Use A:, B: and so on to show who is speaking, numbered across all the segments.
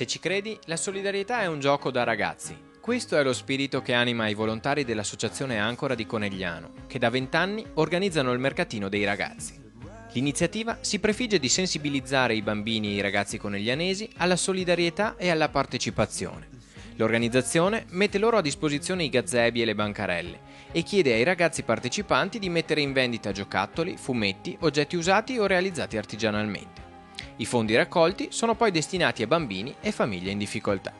A: Se ci credi, la solidarietà è un gioco da ragazzi. Questo è lo spirito che anima i volontari dell'Associazione Ancora di Conegliano, che da 20 anni organizzano il mercatino dei ragazzi. L'iniziativa si prefigge di sensibilizzare i bambini e i ragazzi coneglianesi alla solidarietà e alla partecipazione. L'organizzazione mette loro a disposizione i gazebi e le bancarelle e chiede ai ragazzi partecipanti di mettere in vendita giocattoli, fumetti, oggetti usati o realizzati artigianalmente. I fondi raccolti sono poi destinati a bambini e famiglie in difficoltà.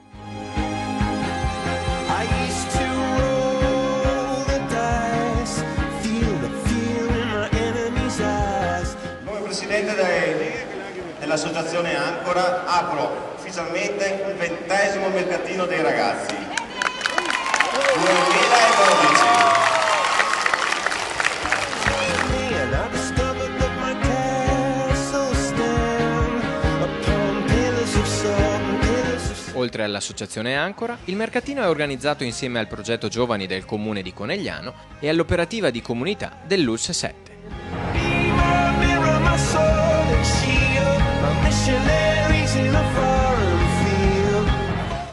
B: Come presidente dell'Associazione Ancora apro ufficialmente il 20° mercatino dei ragazzi 2012.
A: Oltre all'Associazione Ancora, il mercatino è organizzato insieme al progetto Giovani del Comune di Conegliano e all'operativa di comunità dell'ULSS 7.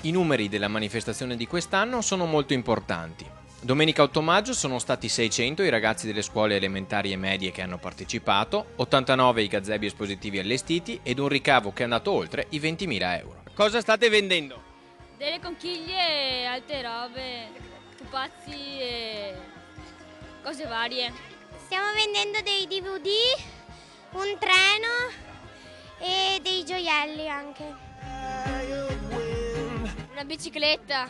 A: I numeri della manifestazione di quest'anno sono molto importanti. Domenica 8 maggio sono stati 600 i ragazzi delle scuole elementari e medie che hanno partecipato, 89 i gazebi espositivi allestiti ed un ricavo che è andato oltre i 20.000 euro. Cosa state vendendo?
C: Delle conchiglie, altre robe, pupazzi e cose varie.
D: Stiamo vendendo dei DVD, un treno e dei gioielli anche.
C: Una bicicletta.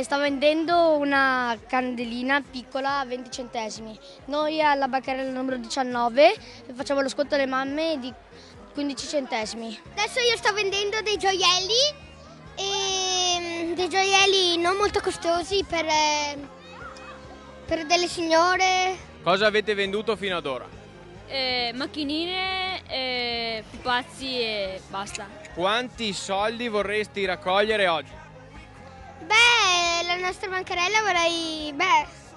E: Sto vendendo una candelina piccola a 20 centesimi. Noi alla bancarella numero 19 facciamo lo sconto alle mamme di 15 centesimi.
D: Adesso io sto vendendo dei gioielli, e dei gioielli non molto costosi per delle signore.
A: Cosa avete venduto fino ad ora?
C: Macchinine, pupazzi e basta.
A: Quanti soldi vorresti raccogliere oggi?
D: Beh, la nostra bancarella vorrei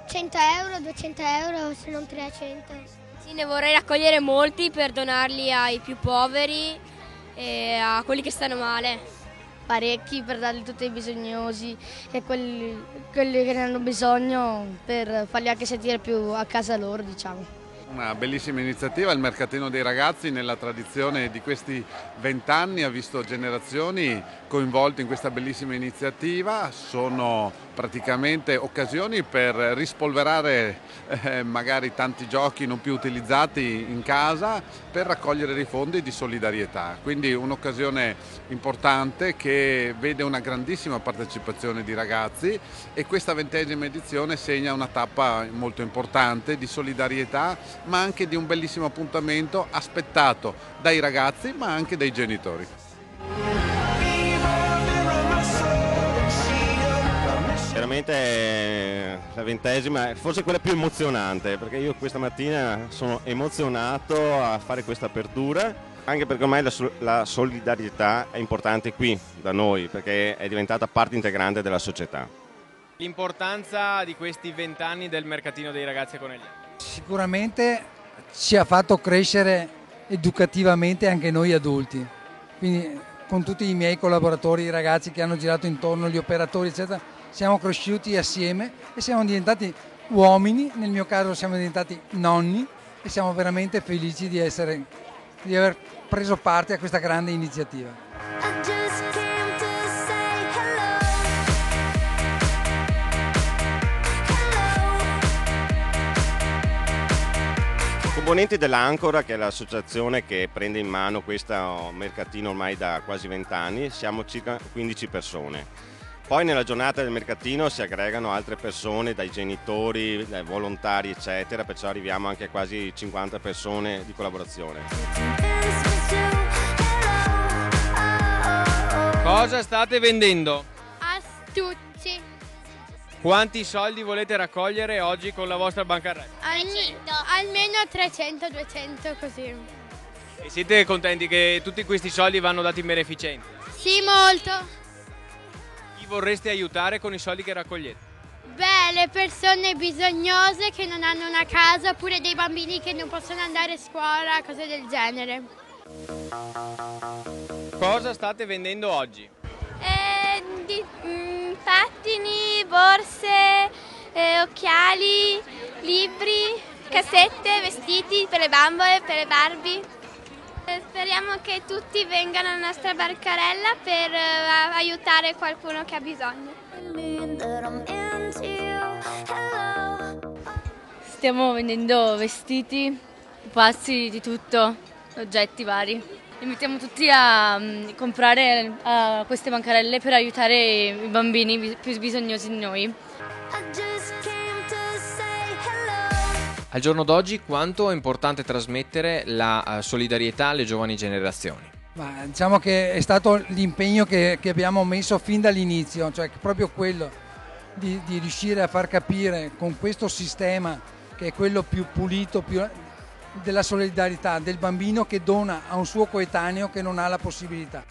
D: 100 euro, 200 euro, se non 300.
C: Sì, ne vorrei raccogliere molti per donarli ai più poveri e a quelli che stanno male.
E: Parecchi per darli tutti ai bisognosi e quelli che ne hanno bisogno per farli anche sentire più a casa loro, diciamo.
F: Una bellissima iniziativa, il mercatino dei ragazzi nella tradizione di questi 20 anni ha visto generazioni coinvolte in questa bellissima iniziativa. Sono praticamente occasioni per rispolverare magari tanti giochi non più utilizzati in casa per raccogliere dei fondi di solidarietà, quindi un'occasione importante che vede una grandissima partecipazione di ragazzi e questa 20ª edizione segna una tappa molto importante di solidarietà, ma anche di un bellissimo appuntamento aspettato dai ragazzi ma anche dai genitori.
G: Veramente la 20ª è forse quella più emozionante, perché io questa mattina sono emozionato a fare questa apertura, anche perché ormai la solidarietà è importante qui da noi, perché è diventata parte integrante della società.
A: L'importanza di questi 20 anni del mercatino dei ragazzi a Conegliano.
H: Sicuramente ci ha fatto crescere educativamente anche noi adulti, quindi con tutti i miei collaboratori, i ragazzi che hanno girato intorno, gli operatori eccetera, siamo cresciuti assieme e siamo diventati uomini, nel mio caso siamo diventati nonni e siamo veramente felici di aver preso parte a questa grande iniziativa.
G: Componenti dell'Ancora, che è l'associazione che prende in mano questo mercatino ormai da quasi 20 anni, siamo circa 15 persone. Poi nella giornata del mercatino si aggregano altre persone, dai genitori, dai volontari eccetera, perciò arriviamo anche a quasi 50 persone di collaborazione.
A: Cosa state vendendo?
D: Astucci.
A: Quanti soldi volete raccogliere oggi con la vostra bancarella?
D: Almeno 300-200 così.
A: E siete contenti che tutti questi soldi vanno dati in beneficenza?
D: Sì, molto.
A: Chi vorreste aiutare con i soldi che raccogliete?
D: Beh, le persone bisognose che non hanno una casa, oppure dei bambini che non possono andare a scuola, cose del genere.
A: Cosa state vendendo oggi?
C: pattini, borse, occhiali, libri, cassette, vestiti per le bambole, per le Barbie. Speriamo che tutti vengano alla nostra barcarella per aiutare qualcuno che ha bisogno.
E: Stiamo vendendo vestiti, pupazzi, di tutto, oggetti vari. Invitiamo tutti a comprare queste bancarelle per aiutare i bambini più bisognosi di noi.
A: Al giorno d'oggi quanto è importante trasmettere la solidarietà alle giovani generazioni?
H: Ma diciamo che è stato l'impegno che abbiamo messo fin dall'inizio, cioè proprio quello di riuscire a far capire con questo sistema, che è quello più pulito, della solidarietà del bambino che dona a un suo coetaneo che non ha la possibilità.